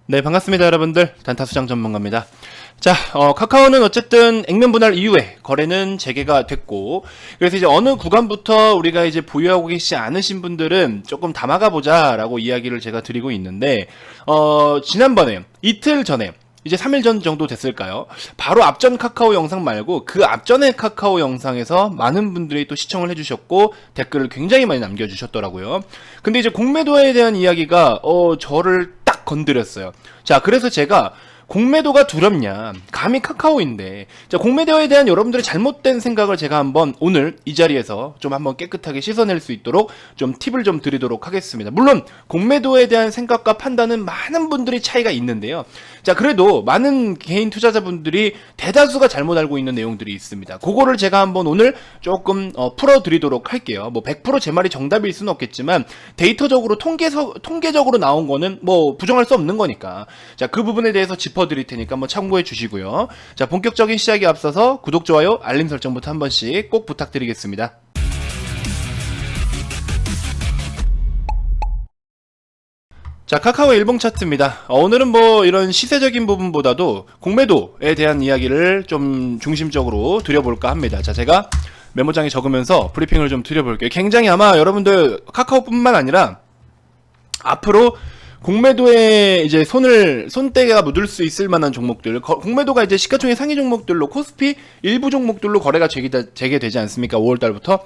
네, 반갑습니다, 여러분들. 단타수장 전문가입니다. 자, 카카오는 어쨌든 액면 분할 이후에 거래는 재개가 됐고, 그래서 이제 어느 구간부터 우리가 이제 보유하고 계시지 않으신 분들은 조금 담아가 보자라고 이야기를 제가 드리고 있는데, 지난번에, 이틀 전에, 이제 3일 전 정도 됐을까요? 바로 앞전 카카오 영상 말고 그 앞전의 카카오 영상에서 많은 분들이 또 시청을 해주셨고 댓글을 굉장히 많이 남겨주셨더라고요. 근데 이제 공매도에 대한 이야기가 저를 딱 건드렸어요. 자, 그래서 제가 공매도가 두렵냐? 감히 카카오인데. 자, 공매도에 대한 여러분들의 잘못된 생각을 제가 한번 오늘 이 자리에서 좀 한번 깨끗하게 씻어낼 수 있도록 좀 팁을 좀 드리도록 하겠습니다. 물론 공매도에 대한 생각과 판단은 많은 분들이 차이가 있는데요. 자, 그래도 많은 개인 투자자분들이 대다수가 잘못 알고 있는 내용들이 있습니다. 그거를 제가 한번 오늘 조금 풀어드리도록 할게요. 뭐 100% 제 말이 정답일 수는 없겠지만 데이터적으로 통계적으로 나온 거는 뭐 부정할 수 없는 거니까. 자, 그 부분에 대해서 짚어드릴 테니까 한번 참고해 주시고요. 자, 본격적인 시작에 앞서서 구독, 좋아요, 알림 설정부터 한 번씩 꼭 부탁드리겠습니다. 자, 카카오 일봉 차트입니다. 오늘은 뭐 이런 시세적인 부분보다도 공매도에 대한 이야기를 좀 중심적으로 드려볼까 합니다. 자, 제가 메모장에 적으면서 브리핑을 좀 드려볼게요. 굉장히 아마 여러분들 카카오뿐만 아니라 앞으로 공매도에 이제 손때가 묻을 수 있을 만한 종목들, 공매도가 이제 시가총액 상위 종목들로 코스피 일부 종목들로 거래가 재개되지 않습니까? 5월달부터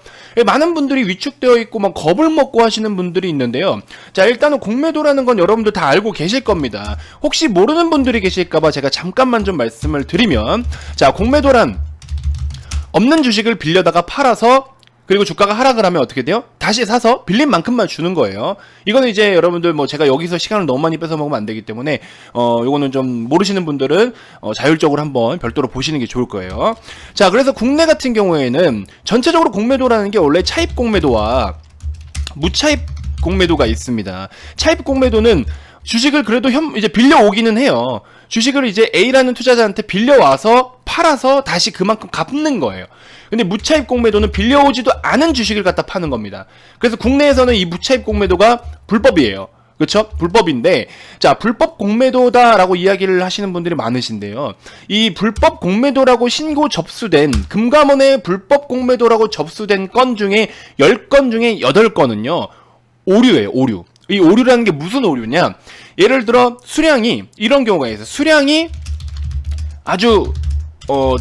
많은 분들이 위축되어 있고 막 겁을 먹고 하시는 분들이 있는데요. 자, 일단은 공매도라는 건 여러분들 다 알고 계실 겁니다. 혹시 모르는 분들이 계실까봐 제가 잠깐만 좀 말씀을 드리면, 자, 공매도란 없는 주식을 빌려다가 팔아서 그리고 주가가 하락을 하면 어떻게 돼요? 다시 사서 빌린 만큼만 주는 거예요. 이거는 이제 여러분들 뭐 제가 여기서 시간을 너무 많이 뺏어 먹으면 안 되기 때문에 요거는 좀 모르시는 분들은 자율적으로 한번 별도로 보시는 게 좋을 거예요. 자, 그래서 국내 같은 경우에는 전체적으로 공매도라는 게 원래 차입 공매도와 무차입 공매도가 있습니다. 차입 공매도는 주식을 그래도 이제 빌려오기는 해요. 주식을 이제 A라는 투자자한테 빌려와서 팔아서 다시 그만큼 갚는 거예요. 근데 무차입 공매도는 빌려오지도 않은 주식을 갖다 파는 겁니다. 그래서 국내에서는 이 무차입 공매도가 불법이에요. 그렇죠? 불법인데, 자, 불법 공매도다라고 이야기를 하시는 분들이 많으신데요. 이 불법 공매도라고 신고 접수된, 금감원의 불법 공매도라고 접수된 건 중에 10건 중에 8건은요 오류예요. 오류. 이 오류라는 게 무슨 오류냐? 예를 들어 수량이 이런 경우가 있어요. 수량이 아주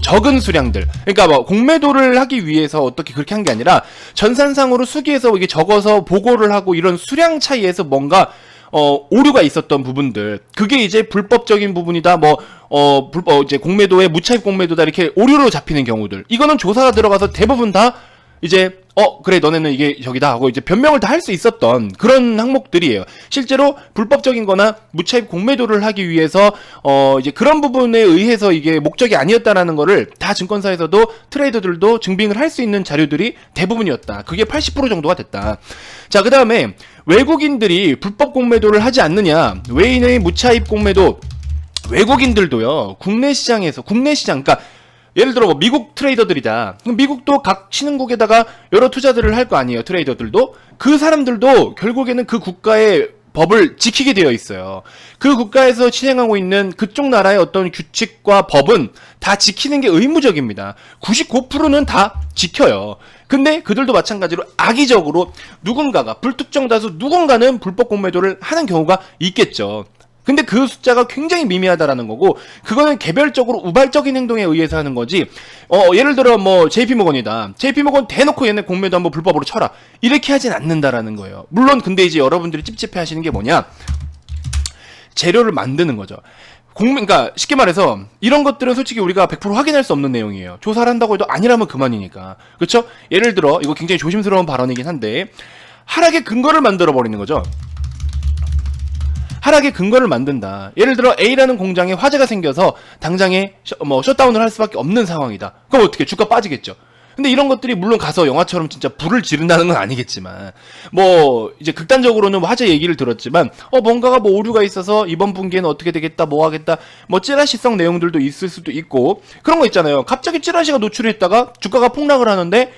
적은 수량들. 그러니까 뭐 공매도를 하기 위해서 어떻게 그렇게 한 게 아니라 전산상으로 수기해서 이게 적어서 보고를 하고 이런 수량 차이에서 뭔가 오류가 있었던 부분들. 그게 이제 불법적인 부분이다. 이제 공매도에 무차입 공매도다 이렇게 오류로 잡히는 경우들. 이거는 조사가 들어가서 대부분 다 이제 그래 너네는 이게 저기다 하고 이제 변명을 다 할 수 있었던 그런 항목들이에요. 실제로 불법적인 거나 무차입 공매도를 하기 위해서 이제 그런 부분에 의해서 이게 목적이 아니었다라는 거를 다 증권사에서도 트레이더들도 증빙을 할 수 있는 자료들이 대부분이었다. 그게 80% 정도가 됐다. 자, 그 다음에 외국인들이 불법 공매도를 하지 않느냐. 외인의 무차입 공매도, 외국인들도요 국내 시장, 그러니까 예를 들어 뭐 미국 트레이더들이다. 그럼 미국도 각 신흥국에다가 여러 투자들을 할 거 아니에요. 트레이더들도. 그 사람들도 결국에는 그 국가의 법을 지키게 되어 있어요. 그 국가에서 실행하고 있는 그쪽 나라의 어떤 규칙과 법은 다 지키는 게 의무적입니다. 99%는 다 지켜요. 근데 그들도 마찬가지로 악의적으로 누군가가, 불특정 다수 누군가는 불법 공매도를 하는 경우가 있겠죠. 근데 그 숫자가 굉장히 미미하다라는 거고, 그거는 개별적으로 우발적인 행동에 의해서 하는 거지. 예를 들어 뭐 JP모건이다. JP모건 대놓고 얘네 공매도 한번 불법으로 쳐라. 이렇게 하진 않는다라는 거예요. 물론 근데 이제 여러분들이 찝찝해 하시는 게 뭐냐? 재료를 만드는 거죠. 그러니까 쉽게 말해서 이런 것들은 솔직히 우리가 100% 확인할 수 없는 내용이에요. 조사를 한다고 해도 아니라면 그만이니까. 그렇죠? 예를 들어 이거 굉장히 조심스러운 발언이긴 한데 하락의 근거를 만들어 버리는 거죠. 하락의 근거를 만든다. 예를 들어 A라는 공장에 화재가 생겨서 당장에 셧다운을 할 수밖에 없는 상황이다. 그럼 어떻게? 주가 빠지겠죠. 근데 이런 것들이 물론 가서 영화처럼 진짜 불을 지른다는 건 아니겠지만 뭐 이제 극단적으로는 화재 얘기를 들었지만 뭔가가 뭐 오류가 있어서 이번 분기에는 어떻게 되겠다 뭐 하겠다 뭐 찌라시성 내용들도 있을 수도 있고 그런 거 있잖아요. 갑자기 찌라시가 노출했다가 주가가 폭락을 하는데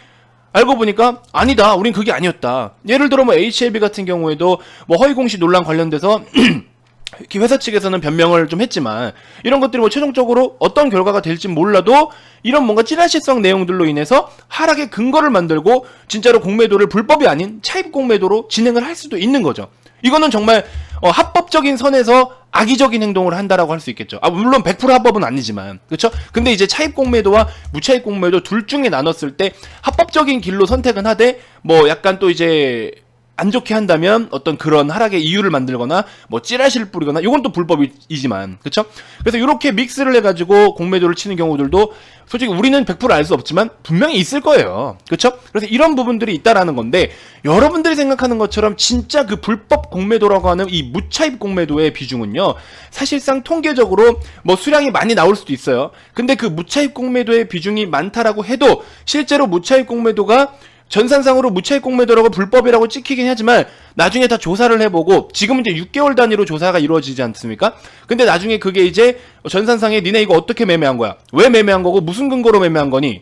알고 보니까 아니다. 우린 그게 아니었다. 예를 들어 뭐 HLB 같은 경우에도 뭐 허위 공시 논란 관련돼서 회사 측에서는 변명을 좀 했지만 이런 것들이 뭐 최종적으로 어떤 결과가 될지 몰라도 이런 뭔가 찌라시성 내용들로 인해서 하락의 근거를 만들고 진짜로 공매도를 불법이 아닌 차입 공매도로 진행을 할 수도 있는 거죠. 이거는 정말 합법적인 선에서 악의적인 행동을 한다라고 할 수 있겠죠. 물론 100% 합법은 아니지만, 그렇죠? 근데 이제 차입 공매도와 무차입 공매도 둘 중에 나눴을 때 합법적인 길로 선택은 하되 뭐 약간 또 이제 안 좋게 한다면 어떤 그런 하락의 이유를 만들거나 뭐 찌라시를 뿌리거나 이건 또 불법이지만, 그렇죠? 그래서 이렇게 믹스를 해가지고 공매도를 치는 경우들도 솔직히 우리는 100% 알 수 없지만 분명히 있을 거예요, 그렇죠? 그래서 이런 부분들이 있다라는 건데, 여러분들이 생각하는 것처럼 진짜 그 불법 공매도라고 하는 이 무차입 공매도의 비중은요, 사실상 통계적으로 뭐 수량이 많이 나올 수도 있어요. 근데 그 무차입 공매도의 비중이 많다라고 해도 실제로 무차입 공매도가 전산상으로 무차입 공매도라고 불법이라고 찍히긴 하지만 나중에 다 조사를 해보고, 지금은 이제 6개월 단위로 조사가 이루어지지 않습니까? 근데 나중에 그게 이제 전산상에 니네 이거 어떻게 매매한 거야? 왜 매매한 거고 무슨 근거로 매매한 거니?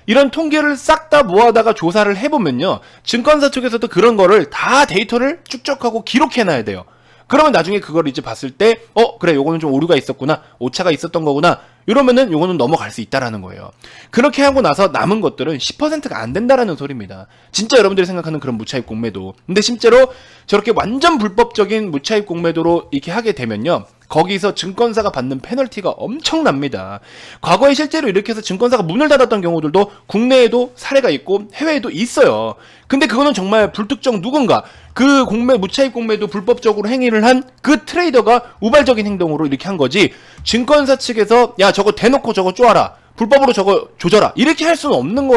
이런 통계를 싹 다 모아다가 조사를 해보면요, 증권사 쪽에서도 그런 거를 다 데이터를 축적하고 기록해놔야 돼요. 그러면 나중에 그걸 이제 봤을 때 그래, 요거는 좀 오류가 있었구나, 오차가 있었던 거구나, 이러면은 요거는 넘어갈 수 있다라는 거예요. 그렇게 하고 나서 남은 것들은 10%가 안 된다라는 소리입니다. 진짜 여러분들이 생각하는 그런 무차입 공매도. 근데 실제로 저렇게 완전 불법적인 무차입 공매도로 이렇게 하게 되면요, 거기서 증권사가 받는 페널티가 엄청납니다. 과거에 실제로 이렇게 해서 증권사가 문을 닫았던 경우들도 국내에도 사례가 있고 해외에도 있어요. 근데 그거는 정말 불특정 누군가, 그 무차입 공매도 불법적으로 행위를 한 그 트레이더가 우발적인 행동으로 이렇게 한 거지, 증권사 측에서 야 저거 대놓고 저거 쪼아라, 불법으로 저거 조져라, 이렇게 할 수는 없는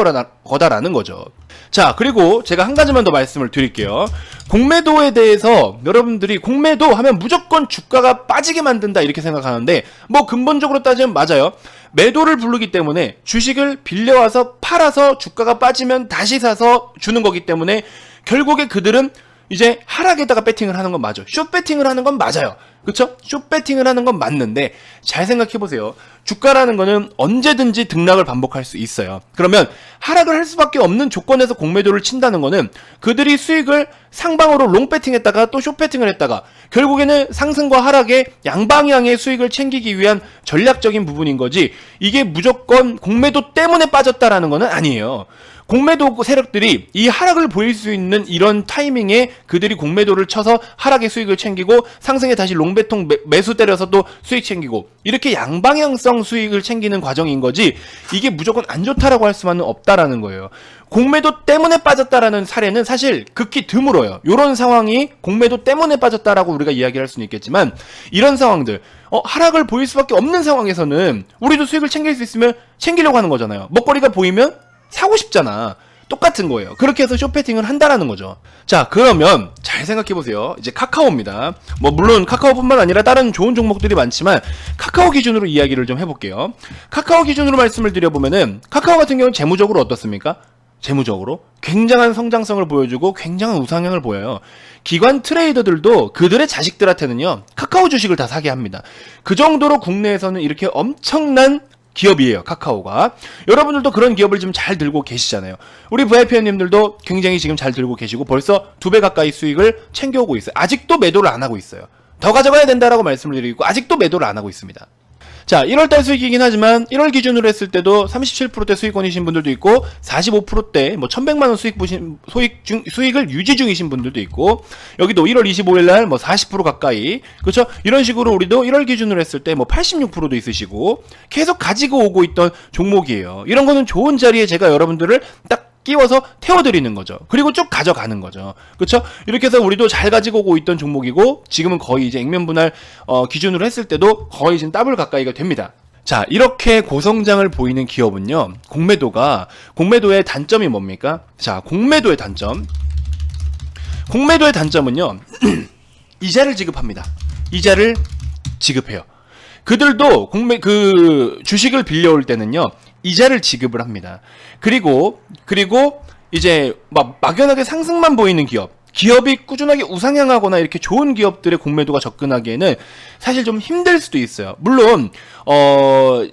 거다라는 거죠. 자, 그리고 제가 한 가지만 더 말씀을 드릴게요. 공매도에 대해서 여러분들이 공매도 하면 무조건 주가가 빠지게 만든다 이렇게 생각하는데, 뭐 근본적으로 따지면 맞아요. 매도를 부르기 때문에 주식을 빌려와서 팔아서 주가가 빠지면 다시 사서 주는 거기 때문에 결국에 그들은 이제 하락에다가 배팅을 하는 건 맞아. 숏 배팅을 하는 건 맞아요. 그쵸? 숏 배팅을 하는 건 맞는데, 잘 생각해보세요. 주가라는 거는 언제든지 등락을 반복할 수 있어요. 그러면 하락을 할 수밖에 없는 조건에서 공매도를 친다는 거는 그들이 수익을 상방으로 롱 배팅했다가 또 숏 배팅을 했다가 결국에는 상승과 하락의 양방향의 수익을 챙기기 위한 전략적인 부분인 거지, 이게 무조건 공매도 때문에 빠졌다라는 거는 아니에요. 공매도 세력들이 이 하락을 보일 수 있는 이런 타이밍에 그들이 공매도를 쳐서 하락의 수익을 챙기고 상승에 다시 롱배통 매수 때려서 또 수익 챙기고, 이렇게 양방향성 수익을 챙기는 과정인 거지, 이게 무조건 안 좋다라고 할 수만은 없다라는 거예요. 공매도 때문에 빠졌다라는 사례는 사실 극히 드물어요. 이런 상황이 공매도 때문에 빠졌다라고 우리가 이야기할 수는 있겠지만, 이런 상황들, 하락을 보일 수밖에 없는 상황에서는 우리도 수익을 챙길 수 있으면 챙기려고 하는 거잖아요. 먹거리가 보이면 사고 싶잖아. 똑같은 거예요. 그렇게 해서 숏배팅을 한다라는 거죠. 자, 그러면 잘 생각해보세요. 이제 카카오입니다. 뭐 물론 카카오뿐만 아니라 다른 좋은 종목들이 많지만 카카오 기준으로 이야기를 좀 해볼게요. 카카오 기준으로 말씀을 드려보면은 카카오 같은 경우는 재무적으로 어떻습니까? 재무적으로 굉장한 성장성을 보여주고 굉장한 우상향을 보여요. 기관 트레이더들도 그들의 자식들한테는요, 카카오 주식을 다 사게 합니다. 그 정도로 국내에서는 이렇게 엄청난 기업이에요, 카카오가. 여러분들도 그런 기업을 좀 잘 들고 계시잖아요. 우리 VIP님들도 굉장히 지금 잘 들고 계시고 벌써 2배 가까이 수익을 챙겨오고 있어요. 아직도 매도를 안 하고 있어요. 더 가져가야 된다라고 말씀을 드리고 아직도 매도를 안 하고 있습니다. 자, 1월달 수익이긴 하지만 1월 기준으로 했을 때도 37%대 수익권이신 분들도 있고 45%대 뭐 1100만원 수익을 유지 중이신 분들도 있고, 여기도 1월 25일날 뭐 40% 가까이, 그렇죠? 이런 식으로 우리도 1월 기준으로 했을 때 뭐 86%도 있으시고 계속 가지고 오고 있던 종목이에요. 이런 거는 좋은 자리에 제가 여러분들을 딱 끼워서 태워드리는 거죠. 그리고 쭉 가져가는 거죠. 그렇죠? 이렇게 해서 우리도 잘 가지고 오고 있던 종목이고, 지금은 거의 이제 액면 분할 기준으로 했을 때도 거의 지금 더블 가까이가 됩니다. 자, 이렇게 고성장을 보이는 기업은요, 공매도의 단점이 뭡니까? 자, 공매도의 단점은요 이자를 지급합니다. 이자를 지급해요. 그들도 주식을 빌려올 때는요, 이자를 지급을 합니다. 그리고 이제 막연하게 상승만 보이는 기업, 기업이 꾸준하게 우상향하거나 이렇게 좋은 기업들의 공매도가 접근하기에는 사실 좀 힘들 수도 있어요. 물론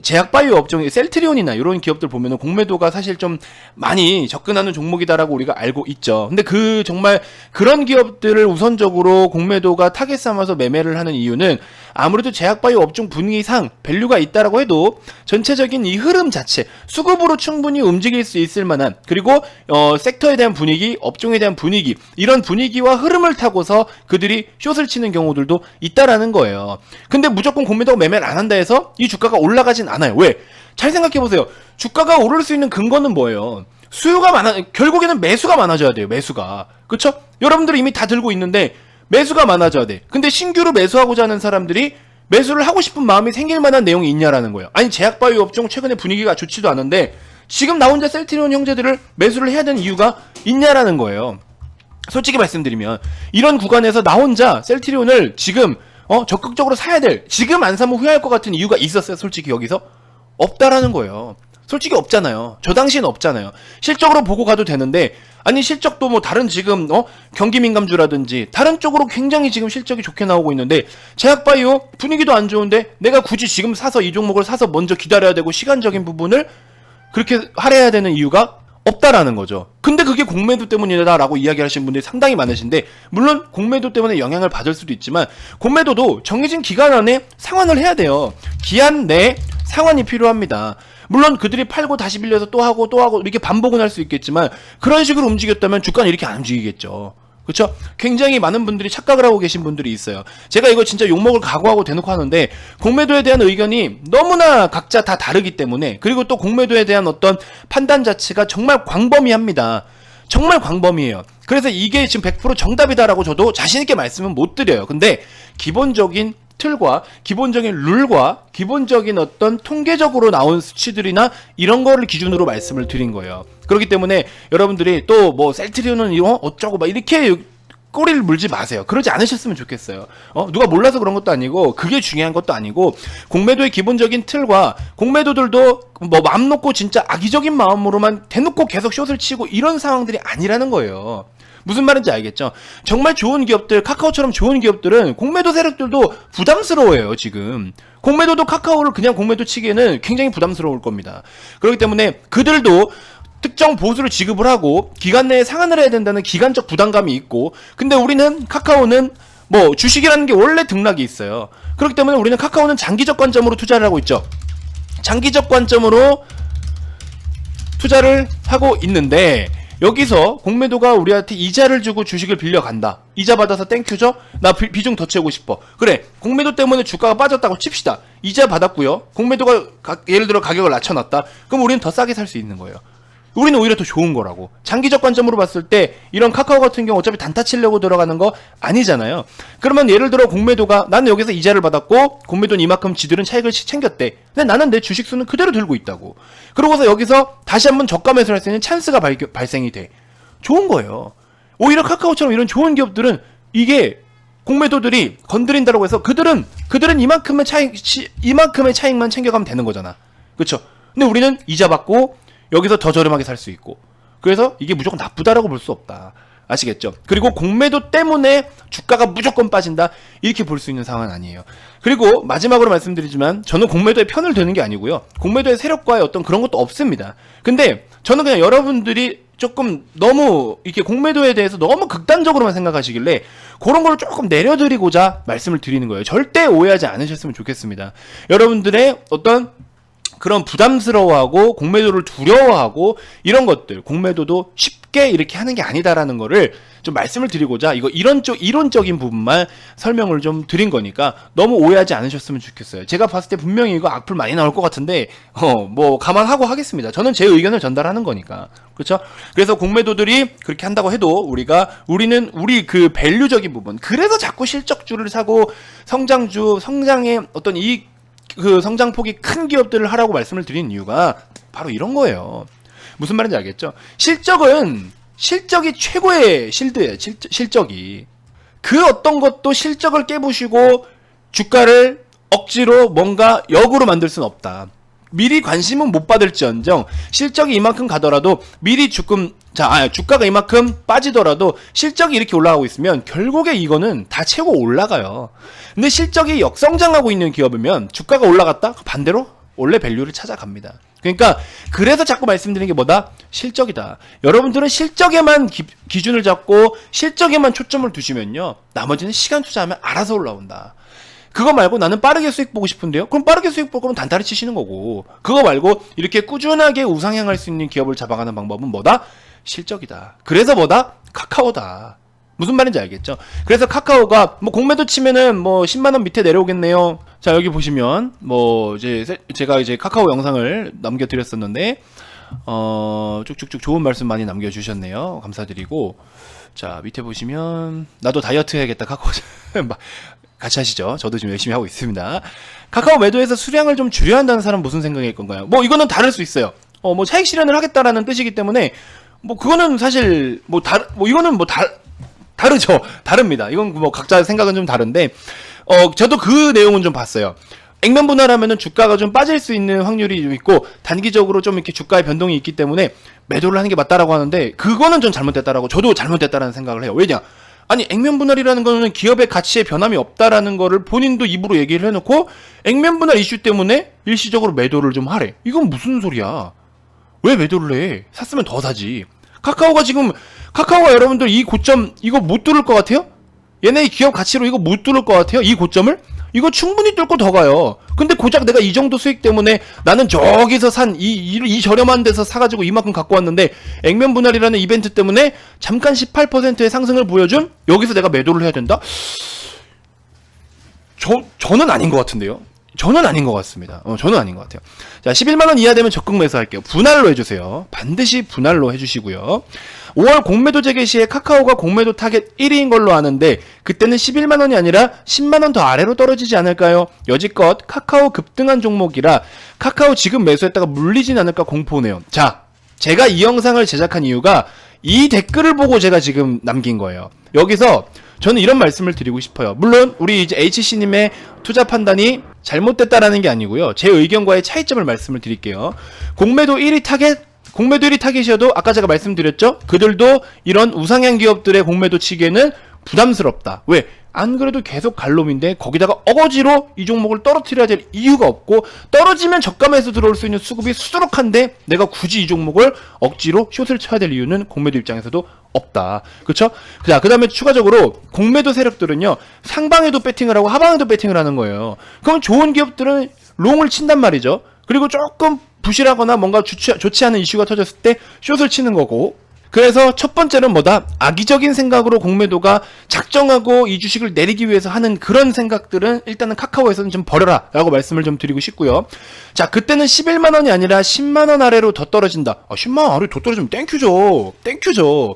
제약바이오 업종의 셀트리온이나 이런 기업들 보면은 공매도가 사실 좀 많이 접근하는 종목이다라고 우리가 알고 있죠. 근데 그 정말 그런 기업들을 우선적으로 공매도가 타겟 삼아서 매매를 하는 이유는 아무래도 제약바이오 업종 분위기상 밸류가 있다라고 해도 전체적인 이 흐름 자체 수급으로 충분히 움직일 수 있을 만한, 그리고 섹터에 대한 분위기, 업종에 대한 분위기, 이런 분위기와 흐름을 타고서 그들이 숏을 치는 경우들도 있다라는 거예요. 근데 무조건 공매도가 매매를 안 한다 해서 이 주가가 올라가진 않아요. 왜? 잘 생각해보세요. 주가가 오를 수 있는 근거는 뭐예요? 수요가 결국에는 매수가 많아져야 돼요. 매수가. 그쵸? 여러분들이 이미 다 들고 있는데 매수가 많아져야 돼. 근데 신규로 매수하고자 하는 사람들이 매수를 하고 싶은 마음이 생길 만한 내용이 있냐라는 거예요. 아니, 제약바이오 업종 최근에 분위기가 좋지도 않은데 지금 나 혼자 셀트리온 형제들을 매수를 해야 되는 이유가 있냐라는 거예요. 솔직히 말씀드리면 이런 구간에서 나 혼자 셀트리온을 지금 적극적으로 사야 될, 지금 안 사면 후회할 것 같은 이유가 있었어요. 솔직히 여기서 없다라는 거예요. 솔직히 없잖아요. 저 당시엔 없잖아요. 실적으로 보고 가도 되는데, 아니 실적도 뭐 다른 지금 경기민감주라든지 다른 쪽으로 굉장히 지금 실적이 좋게 나오고 있는데 제약바이오 분위기도 안 좋은데 내가 굳이 지금 사서 이 종목을 사서 먼저 기다려야 되고 시간적인 부분을 그렇게 할애해야 되는 이유가 없다라는 거죠. 근데 그게 공매도 때문이다라고 이야기하시는 분들이 상당히 많으신데, 물론 공매도 때문에 영향을 받을 수도 있지만 공매도도 정해진 기간 안에 상환을 해야 돼요. 기한 내에 상환이 필요합니다. 물론 그들이 팔고 다시 빌려서 또 하고 이렇게 반복은 할 수 있겠지만 그런 식으로 움직였다면 주가는 이렇게 안 움직이겠죠. 그렇죠? 굉장히 많은 분들이 착각을 하고 계신 분들이 있어요. 제가 이거 진짜 욕먹을 각오하고 대놓고 하는데 공매도에 대한 의견이 너무나 각자 다 다르기 때문에, 그리고 또 공매도에 대한 어떤 판단 자체가 정말 광범위합니다. 정말 광범위해요. 그래서 이게 지금 100% 정답이다라고 저도 자신있게 말씀은 못 드려요. 근데 기본적인 틀과 기본적인 룰과 기본적인 어떤 통계적으로 나온 수치들이나 이런 거를 기준으로 말씀을 드린 거예요. 그렇기 때문에 여러분들이 또 뭐 셀트리온은 이거 어쩌고 막 이렇게 꼬리를 물지 마세요. 그러지 않으셨으면 좋겠어요. 누가 몰라서 그런 것도 아니고 그게 중요한 것도 아니고, 공매도의 기본적인 틀과 공매도들도 뭐 마음 놓고 진짜 악의적인 마음으로만 대놓고 계속 숏을 치고 이런 상황들이 아니라는 거예요. 무슨 말인지 알겠죠? 정말 좋은 기업들, 카카오처럼 좋은 기업들은 공매도 세력들도 부담스러워해요. 지금 공매도도 카카오를 그냥 공매도 치기에는 굉장히 부담스러울 겁니다. 그렇기 때문에 그들도 특정 보수를 지급을 하고 기간 내에 상환을 해야 된다는 기간적 부담감이 있고, 근데 우리는 카카오는 뭐 주식이라는 게 원래 등락이 있어요. 그렇기 때문에 우리는 카카오는 장기적 관점으로 투자를 하고 있죠. 장기적 관점으로 투자를 하고 있는데 여기서 공매도가 우리한테 이자를 주고 주식을 빌려간다. 이자 받아서 땡큐죠? 나 비중 더 채우고 싶어. 그래, 공매도 때문에 주가가 빠졌다고 칩시다. 이자 받았고요. 공매도가 예를 들어 가격을 낮춰놨다. 그럼 우리는 더 싸게 살 수 있는 거예요. 우리는 오히려 더 좋은 거라고. 장기적 관점으로 봤을 때 이런 카카오 같은 경우 어차피 단타 치려고 들어가는 거 아니잖아요. 그러면 예를 들어 공매도가, 나는 여기서 이자를 받았고 공매도는 이만큼 지들은 차익을 챙겼대. 근데 나는 내 주식수는 그대로 들고 있다고. 그러고서 여기서 다시 한번 저가 매수를 할 수 있는 찬스가 발생이 돼. 좋은 거예요. 오히려 카카오처럼 이런 좋은 기업들은 이게 공매도들이 건드린다고 해서 그들은 이만큼의 차익만 챙겨가면 되는 거잖아. 그렇죠? 근데 우리는 이자 받고 여기서 더 저렴하게 살 수 있고, 그래서 이게 무조건 나쁘다라고 볼 수 없다. 아시겠죠? 그리고 공매도 때문에 주가가 무조건 빠진다, 이렇게 볼 수 있는 상황은 아니에요. 그리고 마지막으로 말씀드리지만 저는 공매도에 편을 드는 게 아니고요, 공매도의 세력과의 어떤 그런 것도 없습니다. 근데 저는 그냥 여러분들이 조금 너무 이렇게 공매도에 대해서 너무 극단적으로만 생각하시길래 그런 걸 조금 내려드리고자 말씀을 드리는 거예요. 절대 오해하지 않으셨으면 좋겠습니다. 여러분들의 어떤 그런 부담스러워하고 공매도를 두려워하고 이런 것들, 공매도도 쉽게 이렇게 하는 게 아니다라는 거를 좀 말씀을 드리고자 이거 이론적인 부분만 설명을 좀 드린 거니까 너무 오해하지 않으셨으면 좋겠어요. 제가 봤을 때 분명히 이거 악플 많이 나올 것 같은데 뭐 감안하고 하겠습니다. 저는 제 의견을 전달하는 거니까. 그렇죠? 그래서 공매도들이 그렇게 한다고 해도 우리는 우리 그 밸류적인 부분, 그래서 자꾸 실적주를 사고 성장의 어떤 그 성장폭이 큰 기업들을 하라고 말씀을 드린 이유가 바로 이런 거예요. 무슨 말인지 알겠죠? 실적이 최고의 실드예요. 실적이. 그 어떤 것도 실적을 깨부시고 주가를 억지로 뭔가 역으로 만들 수는 없다. 미리 관심은 못 받을지언정 실적이 이만큼 가더라도 미리 조금 자, 주가가 이만큼 빠지더라도 실적이 이렇게 올라가고 있으면 결국에 이거는 다 채고 올라가요. 근데 실적이 역성장하고 있는 기업이면 주가가 올라갔다? 반대로 원래 밸류를 찾아갑니다. 그러니까 그래서 자꾸 말씀드리는 게 뭐다? 실적이다. 여러분들은 실적에만 기준을 잡고 실적에만 초점을 두시면요, 나머지는 시간 투자하면 알아서 올라온다. 그거 말고 나는 빠르게 수익 보고 싶은데요? 그럼 빠르게 수익 볼 거면 단타를 치시는 거고, 그거 말고 이렇게 꾸준하게 우상향할 수 있는 기업을 잡아가는 방법은 뭐다? 실적이다. 그래서 뭐다? 카카오다. 무슨 말인지 알겠죠? 그래서 카카오가 뭐 공매도 치면은 뭐 10만원 밑에 내려오겠네요. 자, 여기 보시면 뭐 제가 이제 카카오 영상을 남겨드렸었는데 쭉쭉쭉 좋은 말씀 많이 남겨주셨네요. 감사드리고, 자, 밑에 보시면 나도 다이어트 해야겠다 카카오 같이 하시죠. 저도 지금 열심히 하고 있습니다. 카카오 매도에서 수량을 좀 줄여야 한다는 사람 무슨 생각일 건가요? 뭐 이거는 다를 수 있어요. 뭐 차익 실현을 하겠다라는 뜻이기 때문에 뭐 그거는 사실 뭐 이거는 뭐 다르죠. 다릅니다. 이건 뭐 각자 생각은 좀 다른데, 저도 그 내용은 좀 봤어요. 액면 분할하면은 주가가 좀 빠질 수 있는 확률이 좀 있고, 단기적으로 좀 이렇게 주가의 변동이 있기 때문에 매도를 하는 게 맞다라고 하는데, 그거는 좀 잘못됐다라고, 저도 잘못됐다라는 생각을 해요. 왜냐? 아니, 액면 분할이라는 거는 기업의 가치에 변함이 없다라는 거를 본인도 입으로 얘기를 해놓고, 액면 분할 이슈 때문에 일시적으로 매도를 좀 하래. 이건 무슨 소리야? 왜 매도를 해? 샀으면 더 사지. 카카오가 여러분들 이 고점 이거 못 뚫을 것 같아요? 얘네 기업 가치로 이거 못 뚫을 것 같아요? 이 고점을? 이거 충분히 뚫고 더 가요. 근데 고작 내가 이 정도 수익 때문에 나는 저기서 산 이 저렴한 데서 사가지고 이만큼 갖고 왔는데, 액면 분할이라는 이벤트 때문에 잠깐 18%의 상승을 보여준 여기서 내가 매도를 해야 된다? 저는 아닌 것 같은데요. 저는 아닌 것 같습니다. 저는 아닌 것 같아요. 자, 11만원 이하 되면 적극 매수할게요. 분할로 해주세요. 반드시 분할로 해주시고요. 5월 공매도 재개 시에 카카오가 공매도 타겟 1위인 걸로 아는데, 그때는 11만원이 아니라 10만원 더 아래로 떨어지지 않을까요? 여지껏 카카오 급등한 종목이라 카카오 지금 매수했다가 물리진 않을까 공포네요. 자, 제가 이 영상을 제작한 이유가 이 댓글을 보고 제가 지금 남긴 거예요. 여기서 저는 이런 말씀을 드리고 싶어요. 물론 우리 이제 HC님의 투자 판단이 잘못됐다라는 게 아니고요, 제 의견과의 차이점을 말씀을 드릴게요. 공매도 1위 타겟이어도 아까 제가 말씀드렸죠? 그들도 이런 우상향 기업들의 공매도 치기에는 부담스럽다. 왜? 안 그래도 계속 갈놈인데 거기다가 어거지로 이 종목을 떨어뜨려야 될 이유가 없고, 떨어지면 저가에서 들어올 수 있는 수급이 수두룩한데 내가 굳이 이 종목을 억지로 숏을 쳐야 될 이유는 공매도 입장에서도 없다. 그쵸? 자, 그 다음에 추가적으로 공매도 세력들은요, 상방에도 배팅을 하고 하방에도 배팅을 하는 거예요. 그럼 좋은 기업들은 롱을 친단 말이죠. 그리고 조금 부실하거나 뭔가 좋지 않은 이슈가 터졌을 때 숏을 치는 거고, 그래서 첫 번째는 뭐다? 악의적인 생각으로 공매도가 작정하고 이 주식을 내리기 위해서 하는 그런 생각들은 일단은 카카오에서는 좀 버려라 라고 말씀을 좀 드리고 싶고요. 자, 그때는 11만원이 아니라 10만원 아래로 더 떨어진다. 10만원 아래로 더 떨어지면 땡큐죠.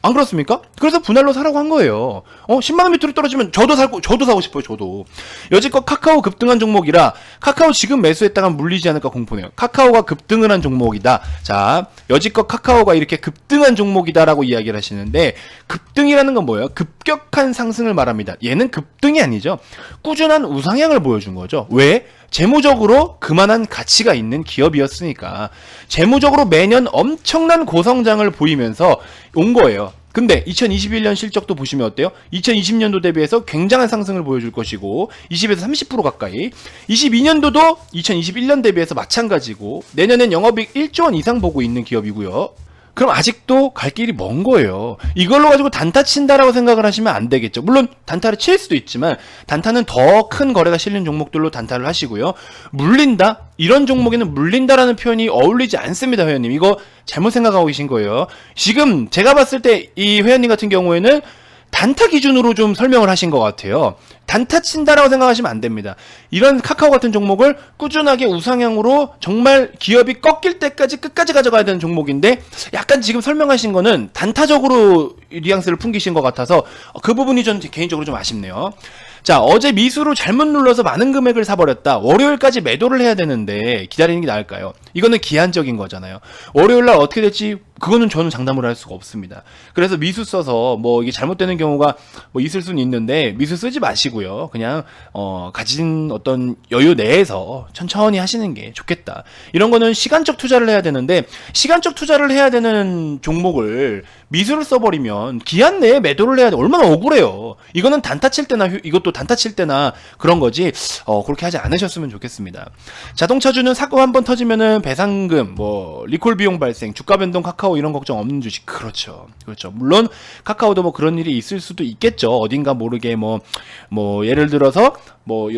안 그렇습니까? 그래서 분할로 사라고 한 거예요. 10만원 밑으로 떨어지면 저도 사고 싶어요. 저도. 여지껏 카카오 급등한 종목이라 카카오 지금 매수했다가 물리지 않을까 공포네요. 카카오가 급등을 한 종목이다. 자, 여지껏 카카오가 이렇게 급등한 종목이다라고 이야기를 하시는데, 급등이라는 건 뭐예요? 급격한 상승을 말합니다. 얘는 급등이 아니죠. 꾸준한 우상향을 보여준 거죠. 왜? 재무적으로 그만한 가치가 있는 기업이었으니까. 재무적으로 매년 엄청난 고성장을 보이면서 온 거예요. 근데 2021년 실적도 보시면 어때요? 2020년도 대비해서 굉장한 상승을 보여줄 것이고, 20에서 30% 가까이. 22년도도 2021년 대비해서 마찬가지고, 내년엔 영업이익 1조 원 이상 보고 있는 기업이고요. 그럼 아직도 갈 길이 먼 거예요. 이걸로 가지고 단타 친다라고 생각을 하시면 안 되겠죠. 물론 단타를 칠 수도 있지만, 단타는 더 큰 거래가 실린 종목들로 단타를 하시고요. 물린다? 이런 종목에는 물린다라는 표현이 어울리지 않습니다, 회원님. 이거 잘못 생각하고 계신 거예요. 지금 제가 봤을 때 이 회원님 같은 경우에는 단타 기준으로 좀 설명을 하신 것 같아요. 단타 친다라고 생각하시면 안 됩니다. 이런 카카오 같은 종목을 꾸준하게 우상향으로 정말 기업이 꺾일 때까지 끝까지 가져가야 되는 종목인데, 약간 지금 설명하신 거는 단타적으로 뉘앙스를 풍기신 것 같아서 그 부분이 전 개인적으로 좀 아쉽네요. 자, 어제 미수로 잘못 눌러서 많은 금액을 사버렸다. 월요일까지 매도를 해야 되는데 기다리는 게 나을까요? 이거는 기한적인 거잖아요. 월요일날 어떻게 될지 그거는 저는 장담을 할 수가 없습니다. 그래서 미수 써서 뭐 이게 잘못되는 경우가 뭐 있을 수는 있는데 미수 쓰지 마시고요. 그냥 가진 어떤 여유 내에서 천천히 하시는 게 좋겠다. 이런 거는 시간적 투자를 해야 되는데 시간적 투자를 해야 되는 종목을 미수를 써버리면 기한 내에 매도를 해야 돼. 얼마나 억울해요. 이거는 단타 칠 때나 이것도 단타 칠 때나 그런 거지. 그렇게 하지 않으셨으면 좋겠습니다. 자동차주는 사고 한번 터지면은 배상금, 뭐 리콜 비용 발생, 주가 변동 카카오 이런 걱정 없는 주식. 그렇죠. 물론 카카오도 뭐 그런 일이 있을 수도 있겠죠. 어딘가 모르게 뭐 예를 들어서 뭐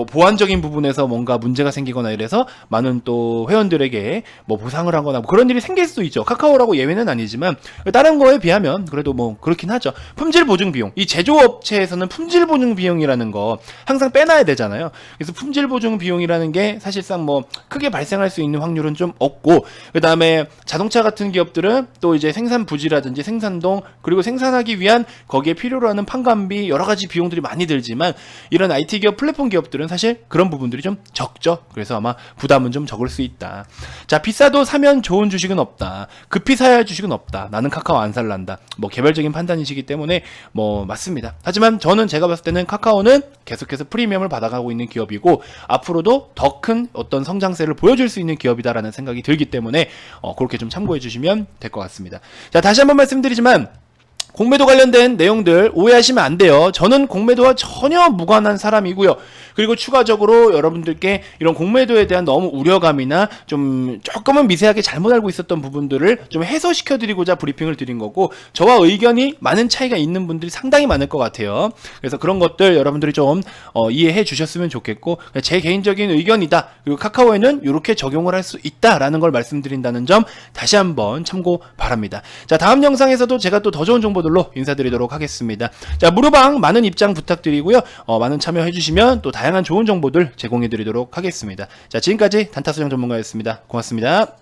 보안적인 부분에서 뭔가 문제가 생기거나 이래서 많은 또 회원들에게 뭐 보상을 하거나 뭐 그런 일이 생길 수도 있죠. 카카오라고 예외는 아니지만 다른 거에 비하면 그래도 뭐 그렇긴 하죠. 품질 보증 비용. 이 제조업체에서는 품질 보증 비용이라는 거 항상 빼놔야 되잖아요. 그래서 품질 보증 비용이라는 게 사실상 뭐 크게 발생할 수 있는 확률은 좀 없고, 그다음에 자동차 같은 기업들은 또 이제 생산 부지라든지 생산동 그리고 생산하기 위한 거기에 필요로 하는 판관비 여러 가지 비용들이 많이 들지만 이런 IT 기업 플랫폼 기업들은 사실 그런 부분들이 좀 적죠. 그래서 아마 부담은 좀 적을 수 있다. 자, 비싸도 사면 좋은 주식은 없다. 급히 사야 할 주식은 없다. 나는 카카오 안 살란다. 뭐 개별적인 판단이시기 때문에 뭐 맞습니다. 하지만 저는 제가 봤을 때는 카카오는 계속해서 프리미엄을 받아가고 있는 기업이고 앞으로도 더 큰 어떤 성장세를 보여줄 수 있는 기업이다라는 생각이 들기 때문에 그렇게 좀 참고해 주시면 될 것 같습니다. 자, 다시 한번 말씀드리지만 공매도 관련된 내용들 오해하시면 안 돼요. 저는 공매도와 전혀 무관한 사람이고요. 그리고 추가적으로 여러분들께 이런 공매도에 대한 너무 우려감이나 좀 조금은 미세하게 잘못 알고 있었던 부분들을 좀 해소시켜 드리고자 브리핑을 드린 거고, 저와 의견이 많은 차이가 있는 분들이 상당히 많을 것 같아요. 그래서 그런 것들 여러분들이 좀 이해해 주셨으면 좋겠고, 제 개인적인 의견이다. 그리고 카카오에는 이렇게 적용을 할 수 있다라는 걸 말씀드린다는 점 다시 한번 참고 바랍니다. 자, 다음 영상에서도 제가 또 더 좋은 정보들로 인사드리도록 하겠습니다. 자, 무료방 많은 입장 부탁드리고요. 많은 참여해 주시면 또 다양한 좋은 정보들 제공해 드리도록 하겠습니다. 자, 지금까지 단타수정 전문가였습니다. 고맙습니다.